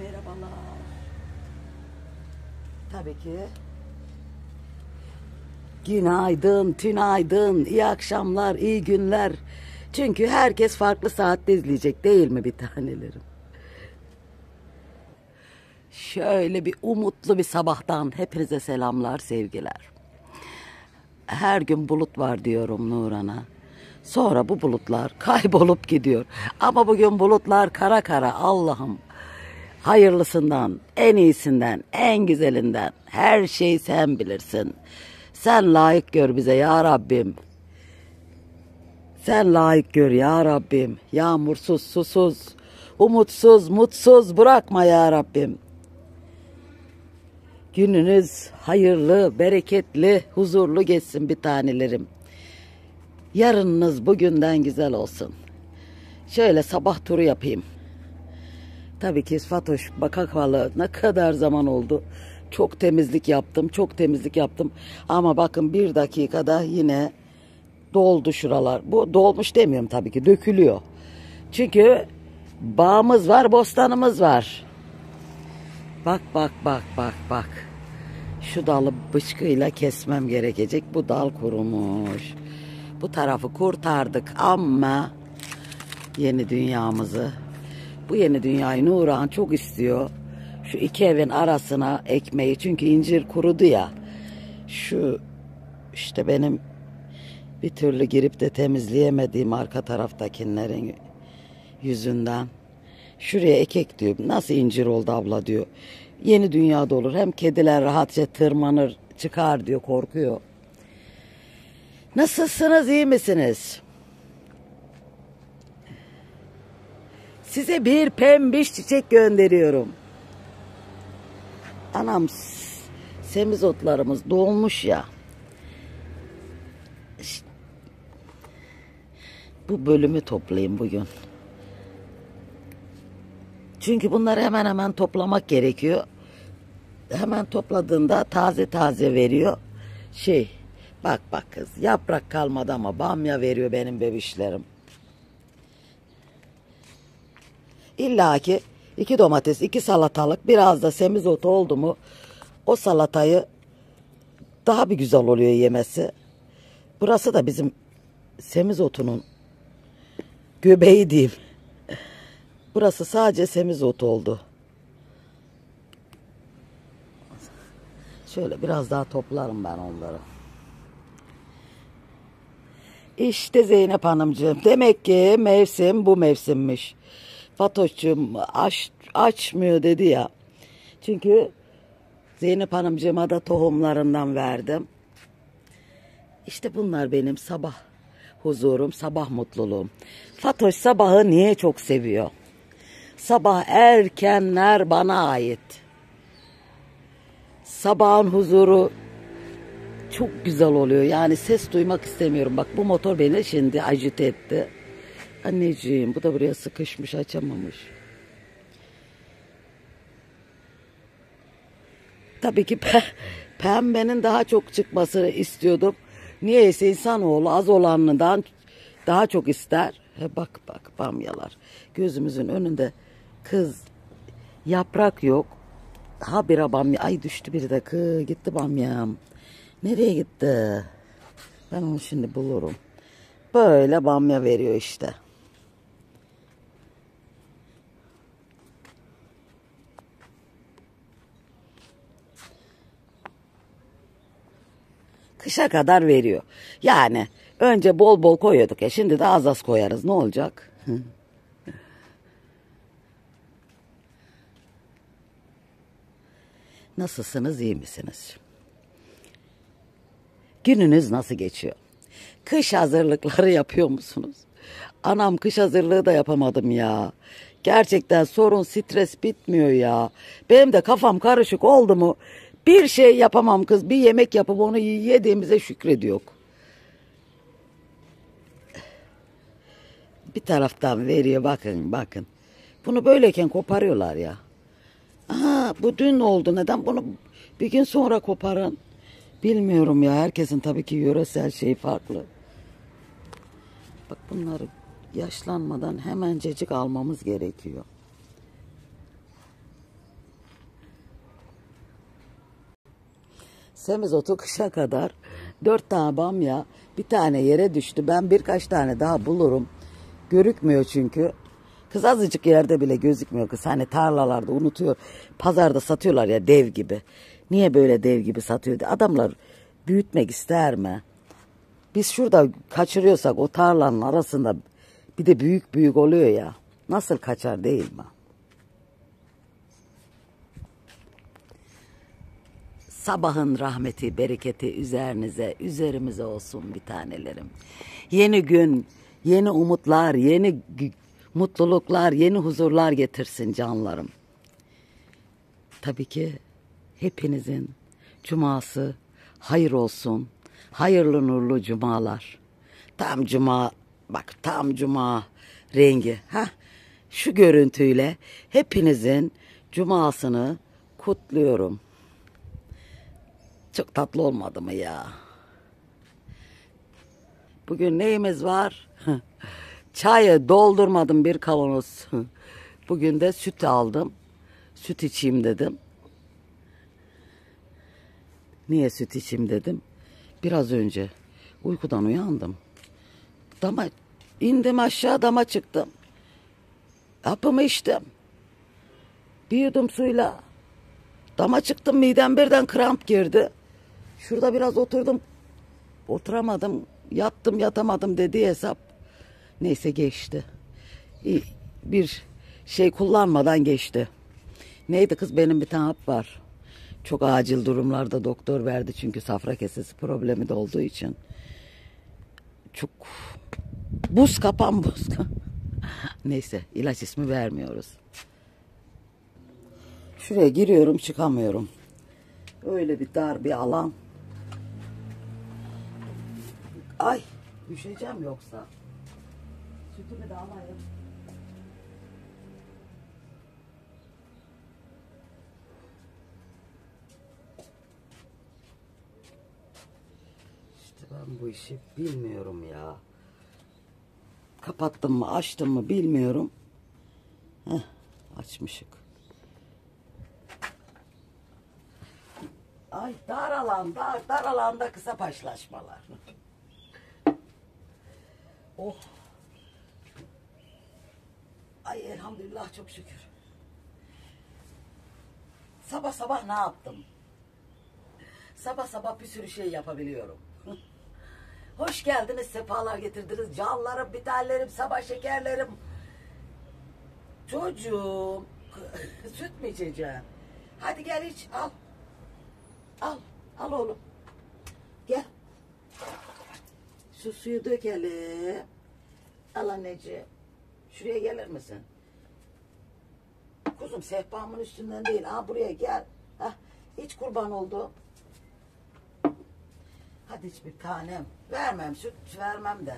Merhabalar. Tabii ki günaydın, tünaydın, iyi akşamlar, iyi günler. Çünkü herkes farklı saatte izleyecek değil mi bir tanelerim? Şöyle bir umutlu bir sabahtan hepinize selamlar, sevgiler. Her gün bulut var diyorum Nuran'a. Sonra bu bulutlar kaybolup gidiyor. Ama bugün bulutlar kara kara Allah'ım. Hayırlısından, en iyisinden, en güzelinden her şeyi sen bilirsin. Sen layık gör bize ya Rabbim. Sen layık gör ya Rabbim. Yağmursuz, susuz, umutsuz, mutsuz bırakma ya Rabbim. Gününüz hayırlı, bereketli, huzurlu geçsin bir tanelerim. Yarınınız bugünden güzel olsun. Şöyle sabah turu yapayım. Tabii ki Fatoş bakakalı ne kadar zaman oldu. Çok temizlik yaptım, çok temizlik yaptım. Ama bakın bir dakikada yine doldu şuralar. Bu dolmuş demiyorum tabii ki, dökülüyor. Çünkü bağımız var, bostanımız var. Bak bak bak bak bak. Şu dalı bıçkıyla kesmem gerekecek. Bu dal kurumuş. Bu tarafı kurtardık ama yeni dünyamızı, bu yeni dünyayı Nurhan çok istiyor. Şu iki evin arasına ekmeği, çünkü incir kurudu ya. Şu işte benim bir türlü girip de temizleyemediğim arka taraftakilerin yüzünden. Şuraya ekek diyor. Nasıl incir oldu abla diyor. Yeni dünyada olur. Hem kediler rahatça tırmanır çıkar diyor, korkuyor. Nasılsınız, iyi misiniz? Size bir pembiş çiçek gönderiyorum. Anam, semizotlarımız dolmuş ya. İşte, bu bölümü toplayayım bugün. Çünkü bunları hemen hemen toplamak gerekiyor. Hemen topladığında taze taze veriyor. Bak bak kız, yaprak kalmadı ama bamya veriyor benim bebişlerim. İlla ki 2 domates, 2 salatalık, biraz da semizotu oldu mu o salatayı daha bir güzel oluyor yemesi. Burası da bizim semizotunun göbeği diyeyim. Burası sadece semizotu oldu. Şöyle biraz daha toplarım ben onları. İşte Zeynep Hanımcığım. Demek ki mevsim bu mevsimmiş. Fatoş'cum açmıyor dedi ya. Çünkü Zeynep Hanımcığıma da tohumlarından verdim. İşte bunlar benim sabah huzurum, sabah mutluluğum. Fatoş sabahı niye çok seviyor? Sabah erkenler bana ait. Sabahın huzuru çok güzel oluyor. Yani ses duymak istemiyorum. Bak bu motor beni şimdi acite etti. Anneciğim bu da buraya sıkışmış, açamamış. Tabii ki pembenin daha çok çıkmasını istiyordum. Niyeyse insanoğlu az olanından daha çok ister. Bak bak bamyalar. Gözümüzün önünde kız, yaprak yok. Habire bamya. Ay düştü bir dakika. Gitti bamyam. Nereye gitti? Ben onu şimdi bulurum. Böyle bamya veriyor işte. Kışa kadar veriyor. Yani önce bol bol koyuyorduk ya. Şimdi de az az koyarız. Ne olacak? Nasılsınız, iyi misiniz? Gününüz nasıl geçiyor? Kış hazırlıkları yapıyor musunuz? Anam, kış hazırlığı da yapamadım ya. Gerçekten sorun, stres bitmiyor ya. Benim de kafam karışık oldu mu bir şey yapamam kız. Bir yemek yapıp onu yediğimize şükrediyor. Bir taraftan veriyor, bakın bakın. Bunu böyleyken koparıyorlar ya. Aha, bu dün oldu, neden bunu bir gün sonra koparın? Bilmiyorum ya, herkesin tabii ki yöresel şeyi farklı. Bak bunları yaşlanmadan hemencecik almamız gerekiyor. Semizotu kışa kadar 4 tane bamya bir tane yere düştü. Ben birkaç tane daha bulurum. Görükmüyor çünkü. Kız azıcık yerde bile gözükmüyor kız. Hani tarlalarda unutuyor. Pazarda satıyorlar ya dev gibi. Niye böyle dev gibi satıyor diye. Adamlar büyütmek ister mi? Biz şurada kaçırıyorsak o tarlanın arasında bir de büyük büyük oluyor ya. Nasıl kaçar değil mi? Sabahın rahmeti, bereketi üzerinize, üzerimize olsun bir tanelerim. Yeni gün, yeni umutlar, yeni mutluluklar, yeni huzurlar getirsin canlarım. Tabii ki hepinizin cuması hayır olsun. Hayırlı nurlu cumalar. Tam cuma, bak tam cuma rengi. Şu görüntüyle hepinizin cumasını kutluyorum. Çok tatlı olmadı mı ya? Bugün neyimiz var? Çayı doldurmadım bir kavanoz. Bugün de süt aldım. Süt içeyim dedim. Niye süt içeyim dedim? Biraz önce uykudan uyandım. Dama indim aşağı, dama çıktım. Hapımı içtim. Bir yudum suyla dama çıktım, midem birden kramp girdi. Şurada biraz oturdum. Oturamadım, yattım yatamadım dedi hesap. Neyse geçti. Bir şey kullanmadan geçti. Neydi kız, benim bir tane hap var. Çok acil durumlarda doktor verdi çünkü safra kesesi problemi de olduğu için. Çok buz kapan buz. Neyse, ilaç ismi vermiyoruz. Şuraya giriyorum çıkamıyorum. Öyle bir dar bir alan. Ay düşeceğim yoksa. Sütümü de alayım. İşte ben bu işi bilmiyorum ya. Kapattım mı açtım mı bilmiyorum. Açmışık. Ay dar alan, dar alanda kısa paşlaşmalar. Oh. Ay elhamdülillah çok şükür. Sabah sabah ne yaptım? Sabah sabah bir sürü şey yapabiliyorum. Hoş geldiniz, sefalar getirdiniz. Canlarım, bitallerim, sabah şekerlerim. Çocuğum, süt mü içeceksin? Hadi gel iç, al. Al oğlum. Gel. Şu suyu dökelim. Al anneciğim. Şuraya gelir misin? Kuzum sehpamın üstünden değil. Buraya gel. İç kurban oldu. Hadi iç bir tanem. Vermem, süt vermem de.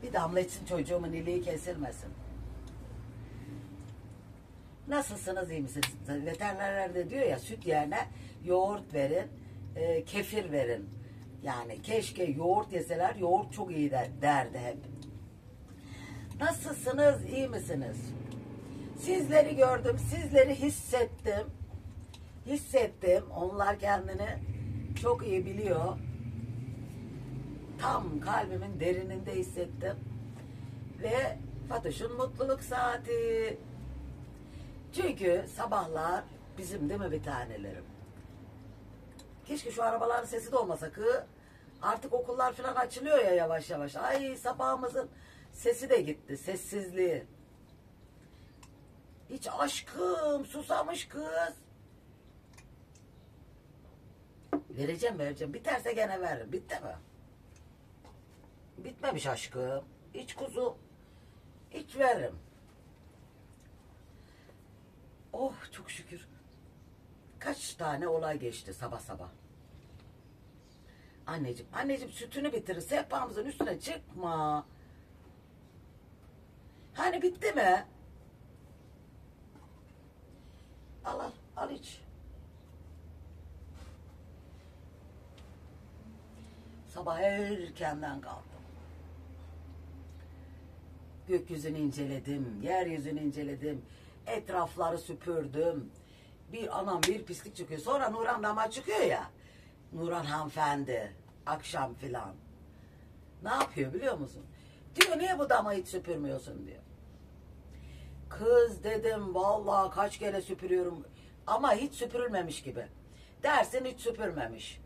Bir damla içsin, çocuğumun iliği kesilmesin. Nasılsınız, iyi misiniz? Veterinerler de diyor ya, süt yerine yoğurt verin, kefir verin. Yani keşke yoğurt yeseler, yoğurt çok iyi derdi hep. Nasılsınız, iyi misiniz? Sizleri gördüm, sizleri hissettim. Onlar kendini çok iyi biliyor. Tam kalbimin derininde hissettim. Ve Fatoş'un mutluluk saati. Çünkü sabahlar bizim, değil mi bir tanelerim? Keşke şu arabaların sesi de olmasa ki. Artık okullar falan açılıyor ya yavaş yavaş. Ay sabahımızın sesi de gitti. Sessizliği. Hiç aşkım susamış kız. Vereceğim. Biterse gene veririm. Bitti mi? Bitmemiş aşkım. İç kuzu. İç veririm. Oh çok şükür. Kaç tane olay geçti sabah sabah. Anneciğim sütünü bitirir. Sehpamızın üstüne çıkma. Hani bitti mi? Al iç. Sabah erkenden kalktım. Gökyüzünü inceledim, yeryüzünü inceledim. Etrafları süpürdüm. Bir pislik çıkıyor. Sonra Nurhan dama çıkıyor ya. Nurhan hanımefendi akşam filan ne yapıyor biliyor musun? Diyor niye bu damı hiç süpürmüyorsun diyor. Kız dedim vallahi kaç kere süpürüyorum ama hiç süpürülmemiş gibi. Dersin hiç süpürmemiş.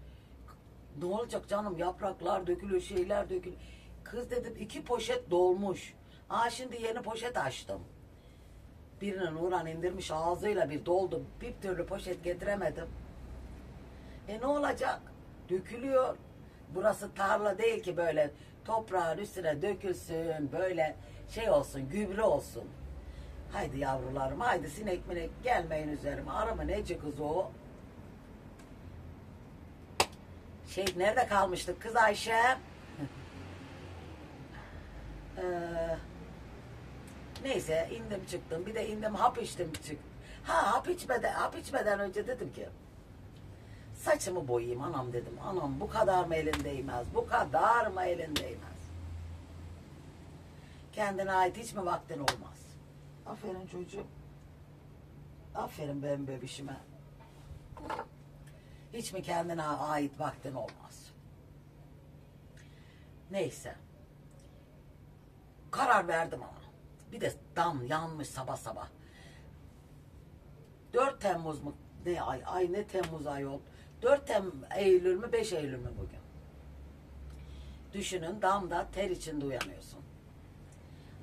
Ne olacak canım, yapraklar dökülüyor, şeyler dökülüyor. Kız dedim 2 poşet dolmuş. Şimdi yeni poşet açtım. Birini Nurhan indirmiş ağzıyla bir doldu. Bir türlü poşet getiremedim. Ne olacak? Dökülüyor. Burası tarla değil ki böyle toprağın üstüne dökülsün, böyle şey olsun, gübre olsun. Haydi yavrularım, haydi sinek minek gelmeyin üzerime. Arama neci kız o? Nerede kalmıştık kız Ayşe? Neyse indim çıktım. Bir de indim hap içtim çıktım. Hap içmeden önce dedim ki saçımı boyayayım anam dedim. Anam bu kadar mı elin değmez? Bu kadar mı elin değmez? Kendine ait hiç mi vaktin olmaz? Aferin çocuğum. Aferin benim bebişime. Hiç mi kendine ait vaktin olmaz? Neyse. Karar verdim ama. Bir de dam yanmış sabah sabah. 4 Temmuz mu? Ne ay? Ay ne Temmuz ay oldu? 4 Eylül mü 5 Eylül mü bugün? Düşünün damda ter içinde uyanıyorsun.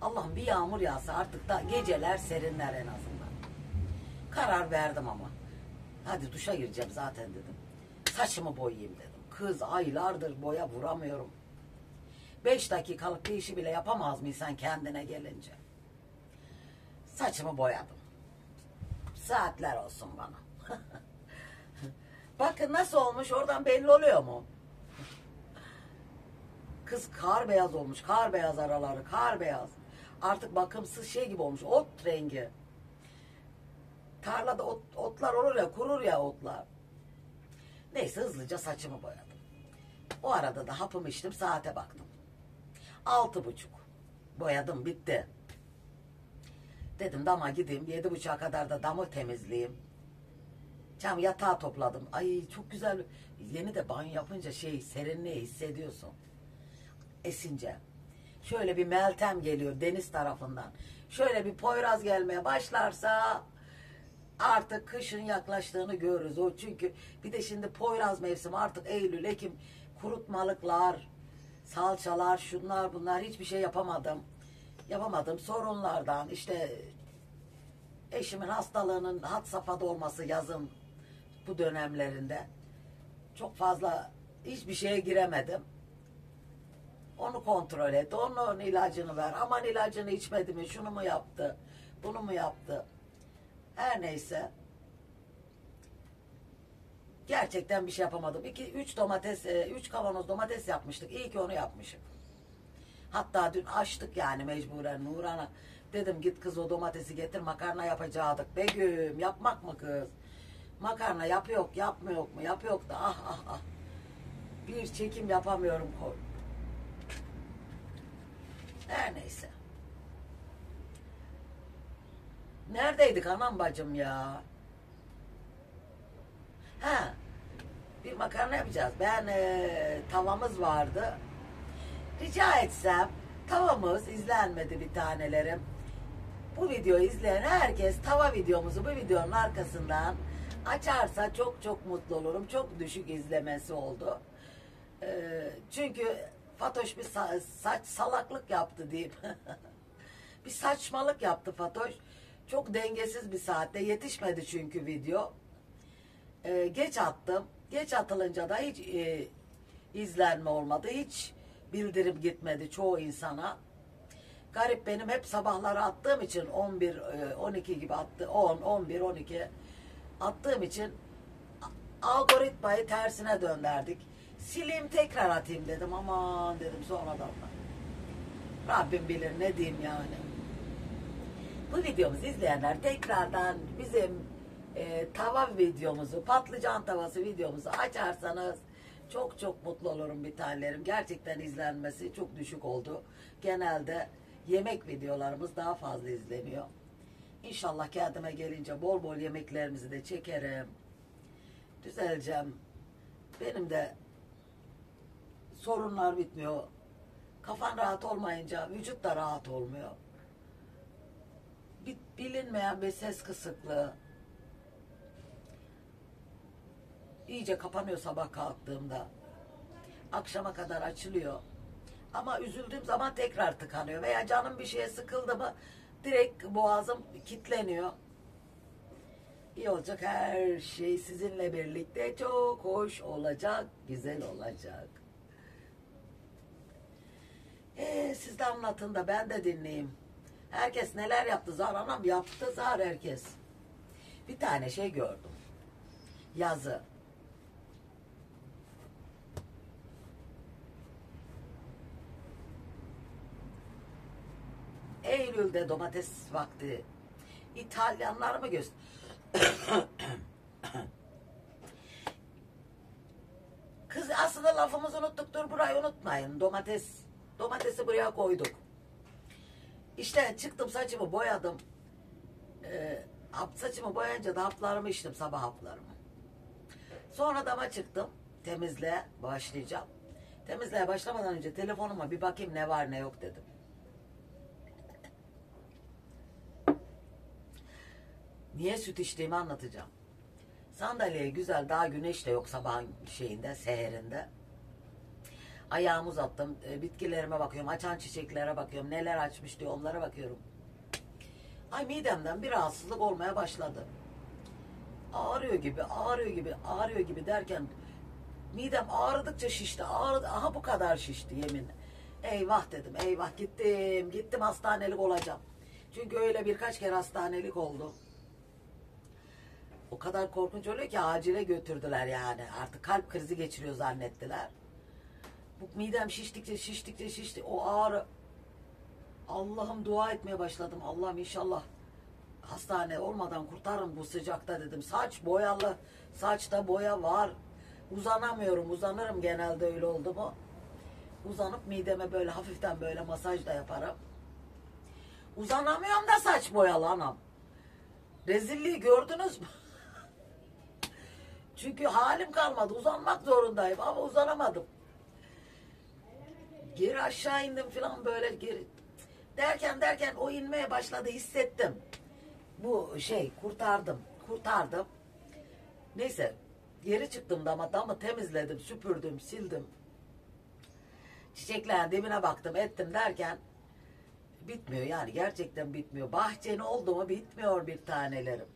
Allah'ım bir yağmur yağsa artık da geceler serinler en azından. Karar verdim ama. Hadi duşa gireceğim zaten dedim. Saçımı boyayayım dedim. Kız aylardır boya vuramıyorum. 5 dakikalık bir işi bile yapamaz mı insan kendine gelince? Saçımı boyadım. Saatler olsun bana. Bakın nasıl olmuş, oradan belli oluyor mu? Kız kar beyaz olmuş. Kar beyaz araları. Kar beyaz. Artık bakımsız şey gibi olmuş. Ot rengi. Tarlada otlar olur ya, kurur ya otlar. Neyse hızlıca saçımı boyadım. O arada da hapımı içtim, saate baktım. 6:30. Boyadım, bitti. Dedim dama gideyim, 7:30'a kadar da damı temizleyeyim. Cam yatağı topladım. Ay çok güzel. Yeni de banyo yapınca serinliği hissediyorsun. Esince. Şöyle bir Meltem geliyor deniz tarafından. Şöyle bir Poyraz gelmeye başlarsa artık kışın yaklaştığını görürüz. O çünkü bir de şimdi Poyraz mevsimi artık Eylül, Ekim, kurutmalıklar, salçalar, şunlar bunlar, hiçbir şey yapamadım. Yapamadım sorunlardan, işte eşimin hastalığının had safhada olması yazın bu dönemlerinde çok fazla hiçbir şeye giremedim. Onu kontrol et, onun ilacını ver. Aman ilacını içmedi mi, şunu mu yaptı, bunu mu yaptı. Her neyse. Gerçekten bir şey yapamadım. 3 kavanoz domates yapmıştık. İyi ki onu yapmışım. Hatta dün açtık yani mecburen Nurhan'a. Dedim git kız o domatesi getir, makarna yapacaktık. Begüm yapmak mı kız? Makarna yapıyor yapmıyor mu? Yapıyor da ah. Bir çekim yapamıyorum. Her neyse. Neredeydik anam bacım ya? Bir makarna yapacağız. Tavamız vardı. Rica etsem, tavamız izlenmedi bir tanelerim. Bu videoyu izleyen herkes tava videomuzu bu videonun arkasından açarsa çok çok mutlu olurum. Çok düşük izlemesi oldu. Çünkü Fatoş bir saç salaklık yaptı deyip bir saçmalık yaptı Fatoş. Çok dengesiz bir saatte yetişmedi çünkü video. Geç attım. Geç atılınca da hiç izlenme olmadı. Hiç bildirim gitmedi çoğu insana. Garip, benim hep sabahları attığım için 11 12 gibi 10 11 12 attığım için algoritmayı tersine döndürdük. Sileyim tekrar atayım dedim. Aman dedim sonradan da. Rabbim bilir ne diyeyim yani. Bu videomuzu izleyenler tekrardan bizim tava videomuzu, patlıcan tavası videomuzu açarsanız çok çok mutlu olurum bir tanelerim. Gerçekten izlenmesi çok düşük oldu. Genelde yemek videolarımız daha fazla izleniyor. İnşallah kendime gelince bol bol yemeklerimizi de çekerim. Düzeleceğim. Benim de sorunlar bitmiyor. Kafan rahat olmayınca vücut da rahat olmuyor. Bilinmeyen bir ses kısıklığı. İyice kapanıyor sabah kalktığımda. Akşama kadar açılıyor. Ama üzüldüğüm zaman tekrar tıkanıyor. Veya canım bir şeye sıkıldı mı direkt boğazım kilitleniyor. İyi olacak, her şey sizinle birlikte çok hoş olacak, güzel olacak. Siz de anlatın da ben de dinleyeyim. Herkes neler yaptı? Zar anam yaptı, zar herkes. Bir tane şey gördüm. Yazı. Eylül'de domates vakti. İtalyanlar mı göster? Kız aslında lafımızı unuttuk, dur burayı unutmayın. Domatesi buraya koyduk. İşte çıktım, saçımı boyadım. Saçımı boyayınca da haplarımı içtim, sabah haplarımı. Sonra dama çıktım. Temizliğe başlayacağım. Temizliğe başlamadan önce telefonuma bir bakayım ne var ne yok dedim. Niye süt içtiğimi anlatacağım. Sandalyeye güzel, daha güneş de yok sabahın şeyinde, seherinde. Ayağımı uzattım, bitkilerime bakıyorum, açan çiçeklere bakıyorum, neler açmış diyor, onlara bakıyorum. Ay, midemden bir rahatsızlık olmaya başladı. Ağrıyor gibi, ağrıyor gibi, ağrıyor gibi derken midem ağrıdıkça şişti, ağrıdı, aha bu kadar şişti yeminle. Eyvah dedim, eyvah, gittim hastanelik olacağım. Çünkü öyle birkaç kere hastanelik oldu. O kadar korkunç oluyor ki acile götürdüler yani. Artık kalp krizi geçiriyor zannettiler. Bu midem şiştikçe şişti. O ağrı. Allah'ım, dua etmeye başladım. Allah'ım inşallah hastane olmadan kurtarın bu sıcakta dedim. Saç boyalı. Saçta boya var. Uzanamıyorum. Uzanırım genelde, öyle oldu mu. Uzanıp mideme böyle hafiften böyle masaj da yaparım. Uzanamıyorum da saç boyalı anam. Rezilliği gördünüz mü? Çünkü halim kalmadı. Uzanmak zorundayım ama uzanamadım. Geri aşağı indim falan, böyle geri. Derken o inmeye başladı, hissettim. Bu şey, kurtardım. Neyse, geri çıktım damı temizledim, süpürdüm, sildim. Çiçeklerin dibine baktım, ettim derken bitmiyor yani, gerçekten bitmiyor. Bahçeni oldu mu bitmiyor bir tanelerim.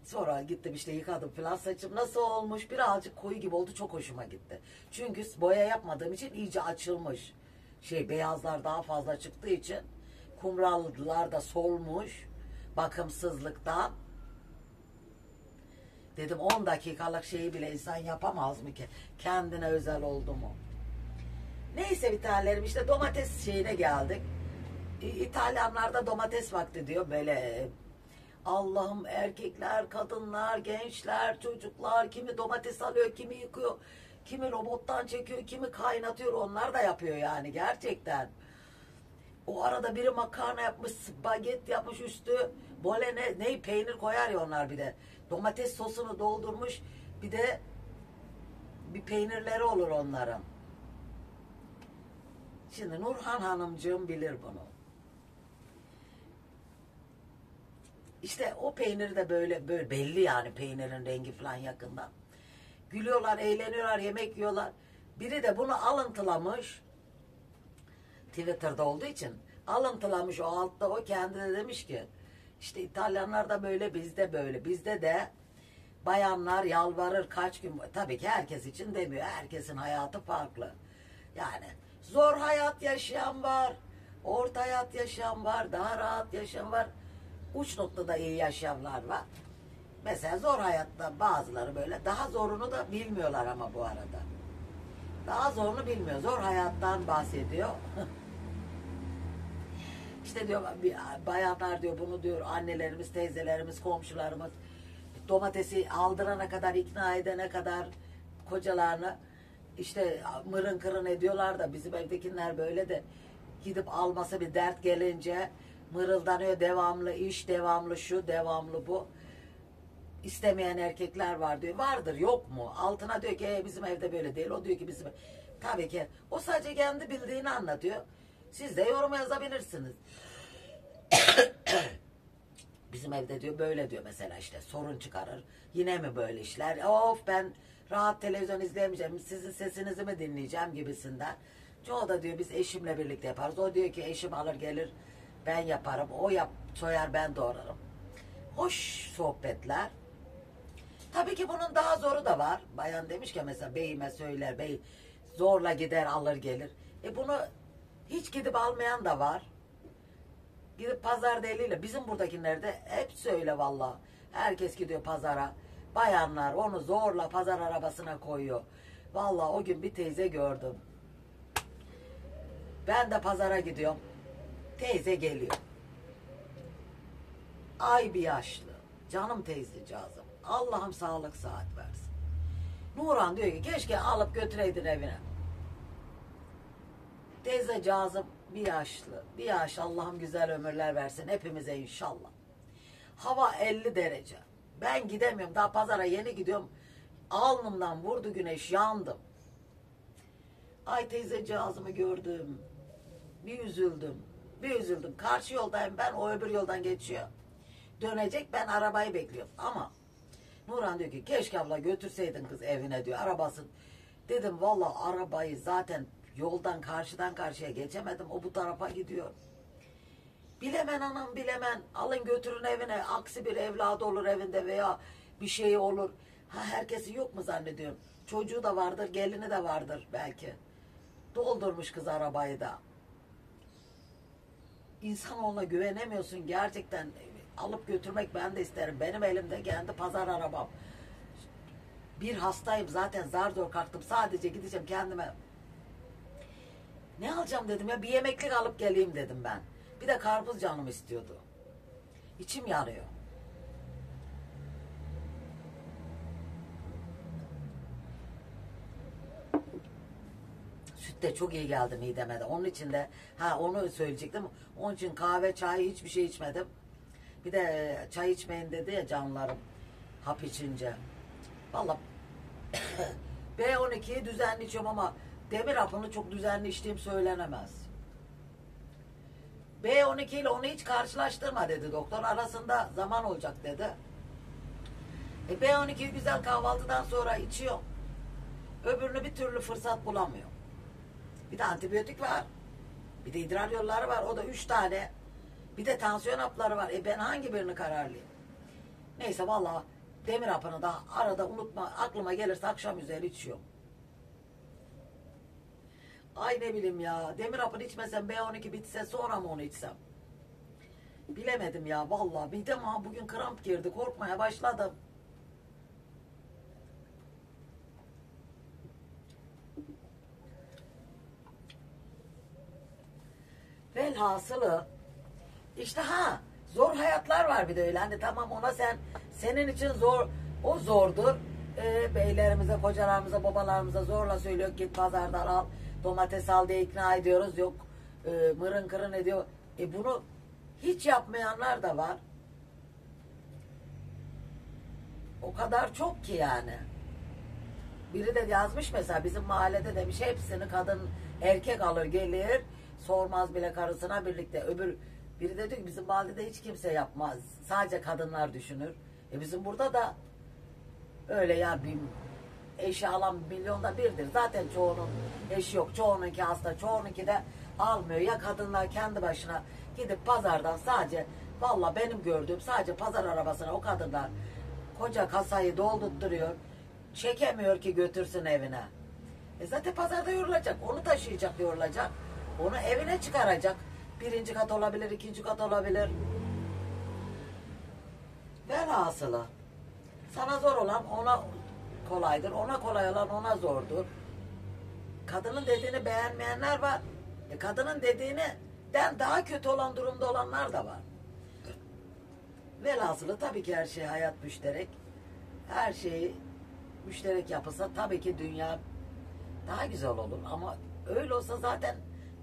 Sonra gittim işte, yıkadım falan, saçım nasıl olmuş, birazcık koyu gibi oldu, çok hoşuma gitti. Çünkü boya yapmadığım için iyice açılmış. Beyazlar daha fazla çıktığı için kumrallar da solmuş bakımsızlıktan. Dedim 10 dakikalık şeyi bile insan yapamaz mı ki? Kendine özel oldu mu? Neyse bir tanelerim, işte domates şeyine geldik. İtalyanlarda domates vakti diyor böyle. Allah'ım, erkekler, kadınlar, gençler, çocuklar, kimi domates alıyor, kimi yıkıyor, kimi robottan çekiyor, kimi kaynatıyor, onlar da yapıyor yani gerçekten. O arada biri makarna yapmış, spagetti yapmış, üstü böyle ne peynir koyar ya onlar, bir de domates sosunu doldurmuş, bir de bir peynirleri olur onların. Şimdi Nurhan Hanımcığım bilir bunu. İşte o peynir de böyle belli yani, peynirin rengi falan yakından. Gülüyorlar, eğleniyorlar, yemek yiyorlar. Biri de bunu alıntılamış. Twitter'da olduğu için alıntılamış, o altta o kendine demiş ki işte İtalyanlar da böyle, bizde böyle. Bizde de bayanlar yalvarır kaç gün, tabii ki herkes için demiyor. Herkesin hayatı farklı. Yani zor hayat yaşayan var, orta hayat yaşayan var, daha rahat yaşayan var. Uç noktada iyi yaşayanlar var. Mesela zor hayatta bazıları böyle, daha zorunu da bilmiyorlar ama bu arada. Daha zorunu bilmiyor. Zor hayattan bahsediyor. İşte diyor bayanlar diyor, bunu diyor annelerimiz, teyzelerimiz, komşularımız domatesi aldırana kadar, ikna edene kadar kocalarını işte mırın kırın ediyorlar da, bizim evdekiler böyle de gidip alması bir dert gelince mırıldanıyor, devamlı iş, devamlı şu, devamlı bu. istemeyen erkekler var diyor. Vardır, yok mu? Altına diyor ki bizim evde böyle değil. O diyor ki bizim. Tabii ki o sadece kendi bildiğini anlatıyor. Siz de yorum yazabilirsiniz. Bizim evde diyor böyle diyor mesela, işte sorun çıkarır. Yine mi böyle işler? Of, ben rahat televizyon izleyemeyeceğim. Sizin sesinizi mi dinleyeceğim gibisinden. Çoğu da diyor biz eşimle birlikte yaparız. O diyor ki eşim alır gelir ben yaparım. O soyar, ben doğrarım. Hoş sohbetler. Tabii ki bunun daha zoru da var. Bayan demiş ki mesela beyime söyler. Bey zorla gider alır gelir. Bunu hiç gidip almayan da var. Gidip pazarda eliyle. Bizim buradakilerde hepsi öyle valla. Herkes gidiyor pazara. Bayanlar onu zorla pazar arabasına koyuyor. Valla o gün bir teyze gördüm. Ben de pazara gidiyorum. Teyze geliyor. Ay bir yaşlı. Canım teyzecağızım. Allah'ım sağlık saat versin. Nuran diyor ki keşke alıp götüreydin evine. Teyzecağızım bir yaşlı. Bir yaş, Allah'ım güzel ömürler versin hepimize inşallah. Hava 50 derece. Ben gidemiyorum. Daha pazara yeni gidiyorum. Alnımdan vurdu güneş, yandım. Ay teyzecağızımı gördüm. Bir üzüldüm. Bir üzüldüm. Karşı yoldayım ben, o öbür yoldan geçiyor. Dönecek, ben arabayı bekliyorum. Ama Nurhan diyor ki keşke abla götürseydin kız evine diyor, arabasın. Dedim valla arabayı zaten yoldan karşıdan karşıya geçemedim. O bu tarafa gidiyor. Bilemen anam, bilemen. Alın götürün evine. Aksi bir evladı olur evinde veya bir şey olur. Ha, herkesi yok mu zannediyorum. Çocuğu da vardır, gelini de vardır belki. Doldurmuş kız arabayı da. İnsanoğluna güvenemiyorsun gerçekten. Alıp götürmek ben de isterim. Benim elimde kendi pazar arabam. Bir hastayım zaten, zar zor kalktım. Sadece gideceğim kendime. Ne alacağım dedim ya, bir yemeklik alıp geleyim dedim ben. Bir de karpuz canım istiyordu. İçim yanıyor. Süt de çok iyi geldi mideme de. Onun için de onu söyleyecektim. Onun için kahve, çay hiçbir şey içmedim. Bir de çay içmeyin dedi ya canlarım. Hap içince. Vallahi B12'yi düzenli içiyorum ama demir hapını çok düzenli içtiğim söylenemez. B12 ile onu hiç karşılaştırma dedi doktor. Arasında zaman olacak dedi. B12'yi güzel kahvaltıdan sonra içiyor. Öbürünü bir türlü fırsat bulamıyor. Bir de antibiyotik var. Bir de idrar yolları var. O da 3 tane. Bir de tansiyon hapları var. Ben hangi birini kararlayayım? Neyse vallahi demir hapını da arada unutma. Aklıma gelirse akşam üzeri içiyorum. Ay ne bileyim ya. Demir hapını içmesem B12 bitse sonra mı onu içsem? Bilemedim ya vallahi. Midem bugün kramp girdi. Korkmaya başladım. Velhasılı işte zor hayatlar var bir de öyle. Hani tamam ona senin için zor, o zordur. Beylerimize, kocalarımıza, babalarımıza zorla söylüyor git pazardan al, domates al diye ikna ediyoruz. Yok mırın kırın ediyor. Bunu hiç yapmayanlar da var. O kadar çok ki yani. Biri de yazmış mesela bizim mahallede demiş hepsini kadın erkek alır gelir sormaz bile karısına birlikte. Biri de diyor ki bizim mahallede hiç kimse yapmaz. Sadece kadınlar düşünür. Bizim burada da öyle ya, bir eşi alan milyonda birdir. Zaten çoğunun eşi yok. Çoğununki hasta. Çoğununki de almıyor. Ya kadınlar kendi başına gidip pazardan sadece valla benim gördüğüm sadece pazar arabasına o kadınlar koca kasayı doldurtturuyor. Çekemiyor ki götürsün evine. Zaten pazarda yorulacak. Onu taşıyacak, yorulacak. Onu evine çıkaracak. 1. kat olabilir, 2. kat olabilir. Velhasılı. Sana zor olan ona kolaydır. Ona kolay olan ona zordur. Kadının dediğini beğenmeyenler var. Kadının dediğinden daha kötü olan durumda olanlar da var. Velhasılı tabii ki her şey hayat müşterek. Her şeyi müşterek yapılsa tabii ki dünya daha güzel olur. Ama öyle olsa zaten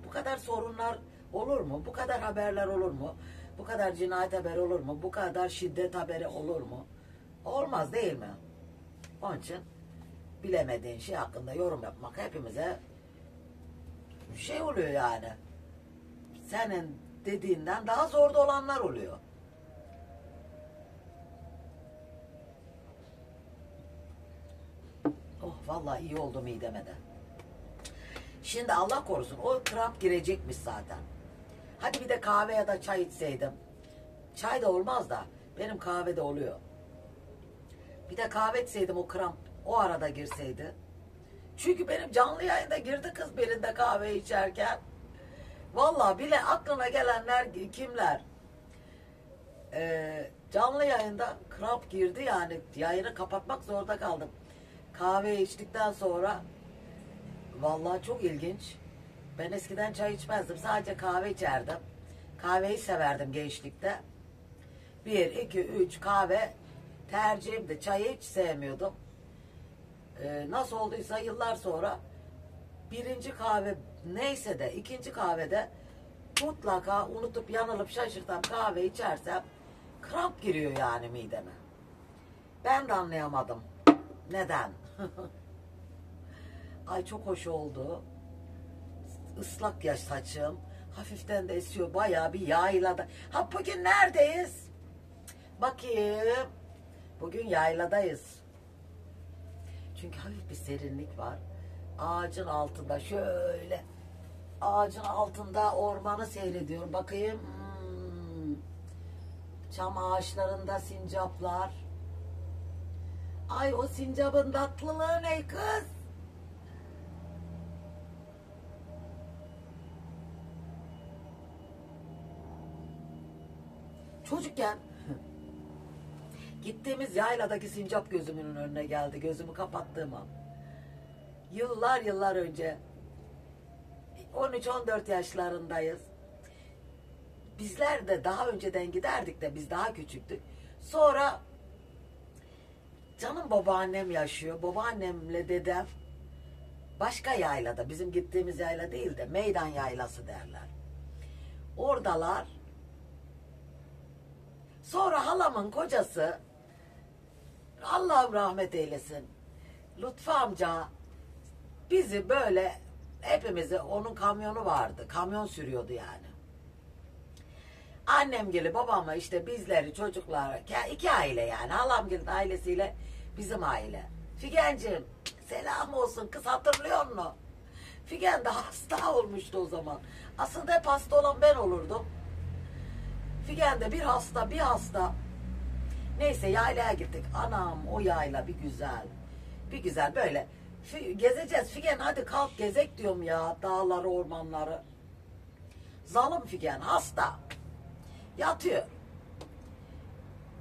bu kadar sorunlar olur mu? Bu kadar haberler olur mu? Bu kadar cinayet haberi olur mu? Bu kadar şiddet haberi olur mu? Olmaz değil mi? Onun için bilemediğin şey hakkında yorum yapmak hepimize şey oluyor yani. Senin dediğinden daha zor da olanlar oluyor. Oh vallahi iyi oldu mideme de. Şimdi Allah korusun o kramp girecekmiş zaten. Hadi bir de kahve ya da çay içseydim. Çay da olmaz da benim kahve de oluyor. Bir de kahve içseydim o kramp o arada girseydi. Çünkü benim canlı yayında girdi kız birinde kahve içerken. Vallahi bile aklına gelenler kimler? Canlı yayında kramp girdi yani yayını kapatmak zorunda kaldım. Kahve içtikten sonra vallahi çok ilginç. Ben eskiden çay içmezdim. Sadece kahve içerdim. Kahveyi severdim gençlikte. 1, 2, 3 kahve tercihimdi. Çayı hiç sevmiyordum. Nasıl olduysa yıllar sonra birinci kahve neyse de ikinci kahvede mutlaka unutup yanılıp şaşırtan kahve içersem kramp giriyor yani mideme. Ben de anlayamadım. Neden? Ay çok hoş oldu. Islak ya saçım. Hafiften de esiyor. Bayağı bir yaylada. Ha bugün neredeyiz? Bakayım. Bugün yayladayız. Çünkü hafif bir serinlik var. Ağacın altında şöyle. Ağacın altında ormanı seyrediyorum. Bakayım. Çam ağaçlarında sincaplar. Ay o sincapın tatlılığı ne kız? Çocukken gittiğimiz yayladaki sincap gözümün önüne geldi. Gözümü kapattığım an. Yıllar önce 13-14 yaşlarındayız. Bizler de daha önceden giderdik de biz daha küçüktük. Sonra canım babaannem yaşıyor. Babaannemle dedem başka yaylada. Bizim gittiğimiz yayla değil de meydan yaylası derler. Oradalar. Sonra halamın kocası Allah'ım rahmet eylesin Lütfü amca bizi böyle hepimizi onun kamyonu vardı. Kamyon sürüyordu yani. Annemgili babamla işte bizleri çocuklar iki aile yani. Halamgilin ailesiyle bizim aile. Figenciğim selam olsun kız hatırlıyor musun? Figen de hasta olmuştu o zaman. Aslında hep hasta olan ben olurdum. Figen de bir hasta. Neyse yaylaya gittik. Anam o yayla bir güzel. Bir güzel böyle. Gezeceğiz Figen hadi kalk gezek diyorum ya. Dağları ormanları. Zalim Figen hasta. Yatıyor.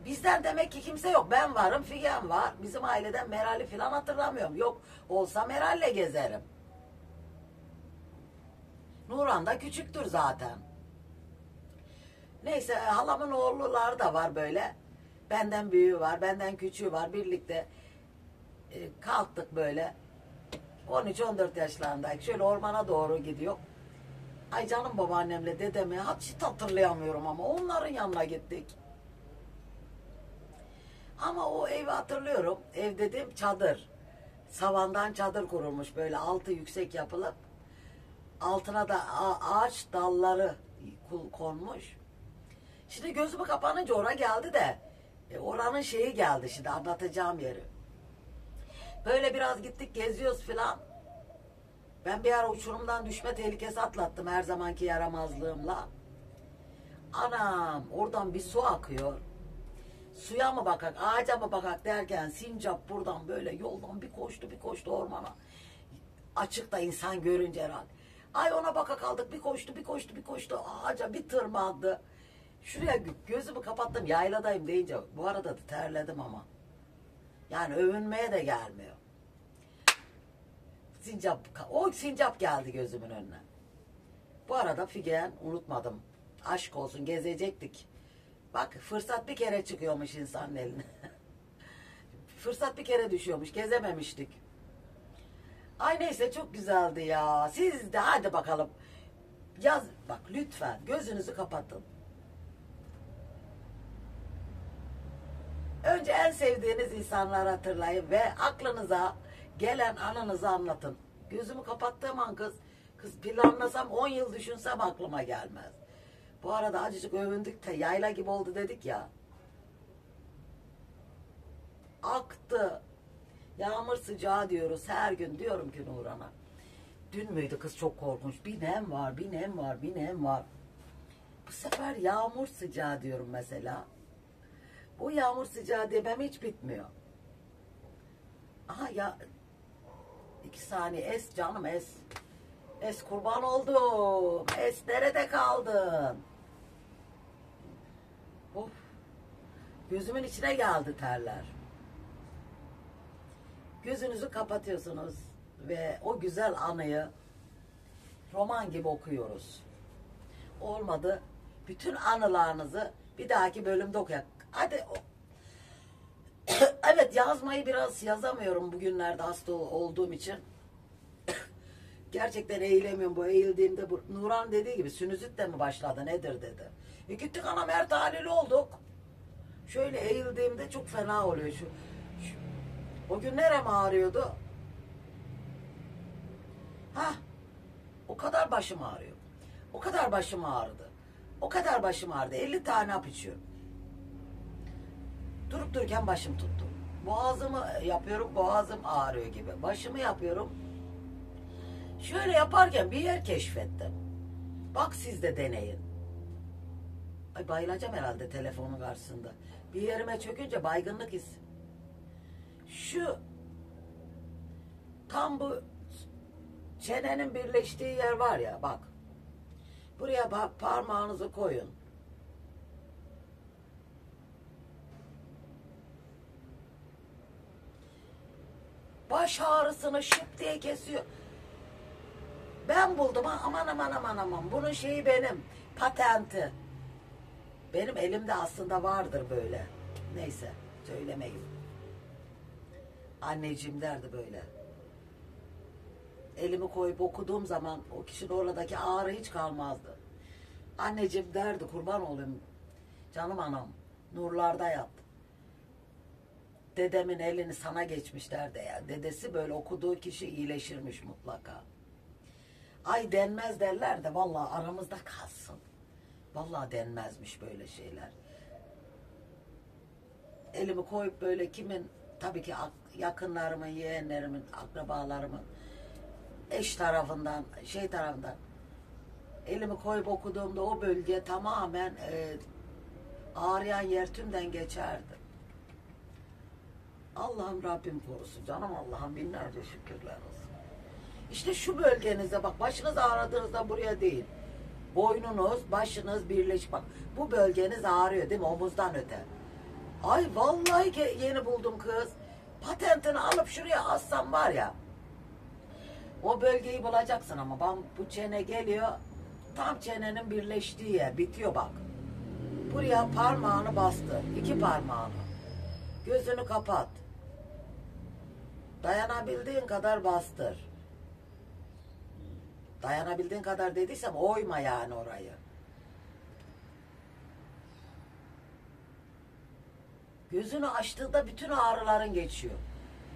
Bizden demek ki kimse yok. Ben varım Figen var. Bizim aileden Meral'i falan hatırlamıyorum. Yok olsa Meral'le gezerim. Nurhan da küçüktür zaten. Neyse halamın oğulları da var böyle. Benden büyüğü var, benden küçüğü var. Birlikte kalktık böyle. 13-14 yaşlarındayız. Şöyle ormana doğru gidiyor. Ay canım babaannemle dedemi hiç hatırlayamıyorum ama onların yanına gittik. Ama o evi hatırlıyorum. Ev dediğim çadır. Savandan çadır kurulmuş böyle altı yüksek yapılıp altına da ağaç dalları konmuş. Şimdi gözümü kapanınca oraya geldi de oranın şeyi geldi şimdi anlatacağım yeri. Böyle biraz gittik geziyoruz filan. Ben bir ara uçurumdan düşme tehlikesi atlattım her zamanki yaramazlığımla. Anam oradan bir su akıyor. Suya mı bakak ağaca mı bakak derken sincap buradan böyle yoldan bir koştu ormana. Açıkta insan görünce herhalde. Ay ona baka kaldık bir koştu ağaca bir tırmandı. Şuraya gözümü kapattım yayladayım deyince bu arada da terledim ama. Yani övünmeye de gelmiyor. O sincap geldi gözümün önüne. Bu arada Figen unutmadım. Aşk olsun gezecektik. Bak fırsat bir kere çıkıyormuş insanın eline. Fırsat bir kere düşüyormuş gezememiştik. Ay neyse çok güzeldi ya. Siz de hadi bakalım. Yaz bak lütfen gözünüzü kapatın. Önce en sevdiğiniz insanları hatırlayın ve aklınıza gelen anınızı anlatın. Gözümü kapattığım an kız planlasam 10 yıl düşünsem aklıma gelmez. Bu arada acıcık övündük de yayla gibi oldu dedik ya. Aktı. Yağmur sıcağı diyoruz her gün, diyorum ki Nurhan'a. Dün müydü kız, çok korkunç. Bir nem var, bir nem var, bir nem var. Bu sefer yağmur sıcağı diyorum mesela. Bu yağmur sıcağı demem hiç bitmiyor. Aha ya, 2 saniye es canım es. Es kurban oldum. Es nerede kaldın? Of. Gözümün içine geldi terler. Gözünüzü kapatıyorsunuz ve o güzel anıyı roman gibi okuyoruz. Olmadı, bütün anılarınızı bir dahaki bölümde okuyalım. Hadi. Evet, yazmayı biraz yazamıyorum bugünlerde hasta olduğum için. Gerçekten eğilemiyorum. Bu eğildiğimde Nurhan dediği gibi sinüzit de mi başladı nedir dedi. Gittik anam, her tahlili olduk. Şöyle eğildiğimde çok fena oluyor. O gün nerem ağrıyordu? O kadar başım ağrıyor. O kadar başım ağrıdı. O kadar başım ağrıdı. 50 tane hap içiyorum. Durup dururken başım tuttu. Boğazımı yapıyorum, boğazım ağrıyor gibi. Başımı yapıyorum. Şöyle yaparken bir yer keşfettim. Bak siz de deneyin. Ay, bayılacağım herhalde telefonun karşısında. Bir yerime çökünce baygınlık hissi. Şu tam bu çenenin birleştiği yer var ya, bak. Buraya bak, parmağınızı koyun. Baş ağrısını şıp diye kesiyor. Ben buldum, aman aman aman aman. Bunun şeyi benim. Patenti. Benim elimde aslında vardır böyle. Neyse, söylemeyin. Anneciğim derdi böyle. Elimi koyup okuduğum zaman o kişinin oradaki ağrı hiç kalmazdı. Anneciğim derdi, kurban olayım. Canım anam, nurlarda yat. Dedemin elini sana geçmiş derdi ya. Dedesi böyle okuduğu kişi iyileşirmiş mutlaka. Ay denmez derler de vallahi aramızda kalsın. Vallahi denmezmiş böyle şeyler. Elimi koyup böyle kimin, tabii ki yakınlarımın, yeğenlerimin, akrabalarımın, eş tarafından, şey tarafından elimi koyup okuduğumda o bölge tamamen ağrıyan yer tümden geçerdi. Allah'ım Rabbim korusun canım, Allah'ım binlerce şükürler olsun. İşte şu bölgenize bak, başınız ağrıdığınızda buraya değil. Boynunuz, başınız birleşik bak. Bu bölgeniz ağrıyor değil mi? Omuzdan öte. Ay vallahi yeni buldum kız. Patentini alıp şuraya assam var ya. O bölgeyi bulacaksın ama ben, bu çene geliyor. Tam çenenin birleştiği yer bitiyor bak. Buraya parmağını bastır. 2 parmağını. Gözünü kapat. Dayanabildiğin kadar bastır. Dayanabildiğin kadar dediysem oyma yani orayı. Gözünü açtığında bütün ağrıların geçiyor.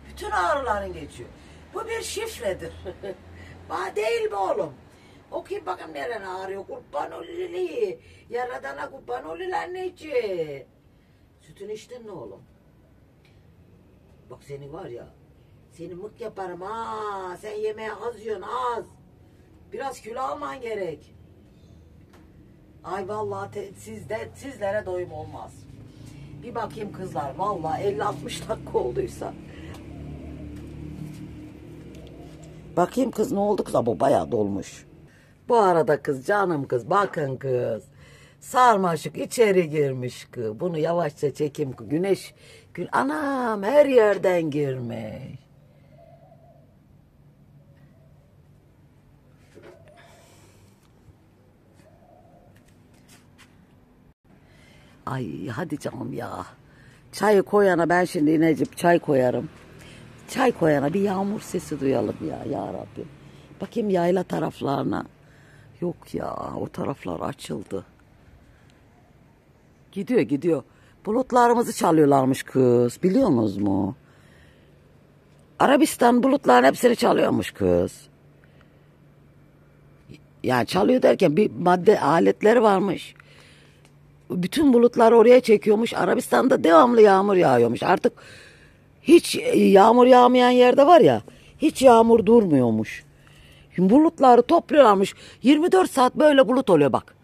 Bütün ağrıların geçiyor. Bu bir şifredir. Bana değil mi oğlum? Okuyayım bakayım neren ağrıyor. Kurban olili. Yaradana kurban olili anneciğim. Sütünü içtin mi oğlum? Bak seni var ya. Seni mık yaparım ha. Sen yemeğe az yiyorsun, az. Biraz kilo alman gerek. Ay vallahi sizlere doyum olmaz. Bir bakayım kızlar, vallahi 50-60 dakika olduysa. Bakayım kız, ne oldu kız? Bu bayağı dolmuş. Bu arada kız, canım kız, bakın kız. Sarmaşık içeri girmiş kız. Bunu yavaşça çekeyim kız. Güneş, anam her yerden girmiş. Ay hadi canım ya. Çayı koyana ben şimdi inecip çay koyarım. Çay koyana bir yağmur sesi duyalım ya Rabbim. Bakayım yayla taraflarına. Yok ya, o taraflar açıldı. Gidiyor. Bulutlarımızı çalıyorlarmış kız. Biliyor musunuz mu? Arabistan bulutların hepsini çalıyormuş kız. Yani çalıyor derken bir madde aletleri varmış. Bütün bulutları oraya çekiyormuş. Arabistan'da devamlı yağmur yağıyormuş. Artık hiç yağmur yağmayan yerde var ya, hiç yağmur durmuyormuş. Şimdi bulutları topluyorlarmış. 24 saat böyle bulut oluyor bak.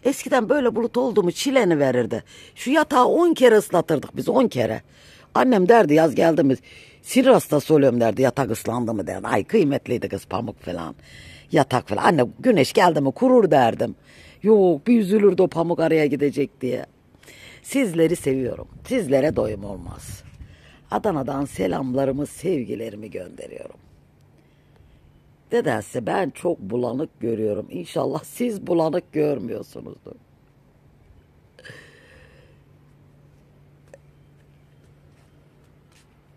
Eskiden böyle bulut oldu mu çileni verirdi. Şu yatağı 10 kere ıslatırdık biz, 10 kere. Annem derdi yaz geldi mi sinir hastası oluyorum derdi, yatak ıslandı mı derdi. Ay kıymetliydi kız, pamuk falan. Yatak falan. Anne güneş geldi mi kurur derdim. Yok bir üzülürdü o pamuk araya gidecek diye. Sizleri seviyorum. Sizlere doyum olmaz. Adana'dan selamlarımı, sevgilerimi gönderiyorum. Nedense ben çok bulanık görüyorum. İnşallah siz bulanık görmüyorsunuzdur.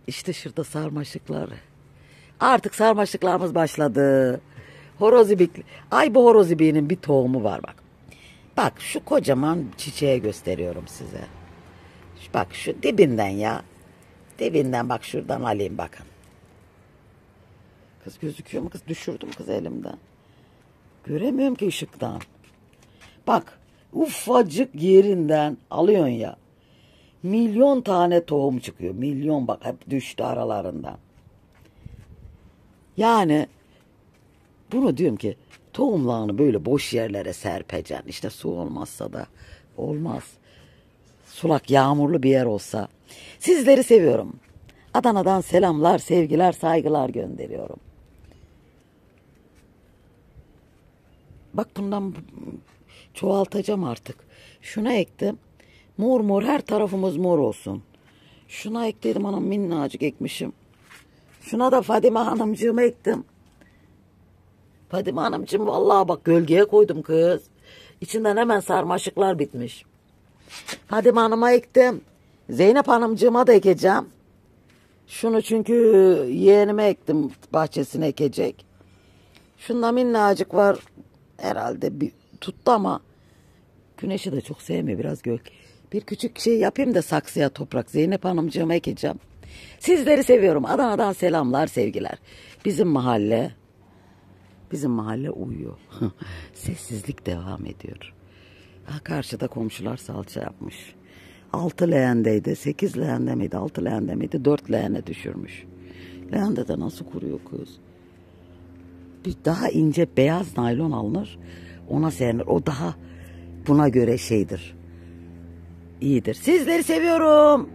İşte şurada sarmaşıklar. Artık sarmaşıklarımız başladı. Horoz ibik. Ay bu horoz ibiğinin bir tohumu var bak. Bak şu kocaman çiçeği gösteriyorum size. Bak şu dibinden ya. Dibinden bak, şuradan alayım bakın. Kız gözüküyor mu kız? Düşürdüm kız elimden. Göremiyorum ki ışıktan. Bak ufacık yerinden alıyorsun ya. Milyon tane tohum çıkıyor. Milyon, bak hep düştü aralarından. Yani bunu diyorum ki tohumlarını böyle boş yerlere serpeceksin. İşte su olmazsa da olmaz. Sulak yağmurlu bir yer olsa. Sizleri seviyorum. Adana'dan selamlar, sevgiler, saygılar gönderiyorum. Bak bundan çoğaltacağım artık. Şuna ektim. Mor mor, her tarafımız mor olsun. Şuna ekledim, anam minnacık ekmişim. Şuna da Fadime Hanımcığıma ektim. Fadime Hanımcığım vallahi bak gölgeye koydum kız. İçinden hemen sarmaşıklar bitmiş. Fadime Hanım'a ektim. Zeynep Hanımcığıma da ekeceğim. Şunu çünkü yeğenime ektim, bahçesine ekecek. Şunda minnacık var. Herhalde bir tuttu ama güneşi de çok sevmiyor, biraz gölge. Bir küçük şey yapayım da saksıya toprak Zeynep Hanımcığıma ekeceğim. Sizleri seviyorum. Adana'dan selamlar, sevgiler. Bizim mahalle uyuyor. Sessizlik devam ediyor. Ha, karşıda komşular salça yapmış. 6 leğendeydi. 8 leğende miydi? 6 leğende miydi? 4 leğene düşürmüş. Leğende de nasıl kuruyor kız? Bir daha ince beyaz naylon alınır. Ona serinir. O daha buna göre şeydir. İyidir. Sizleri seviyorum.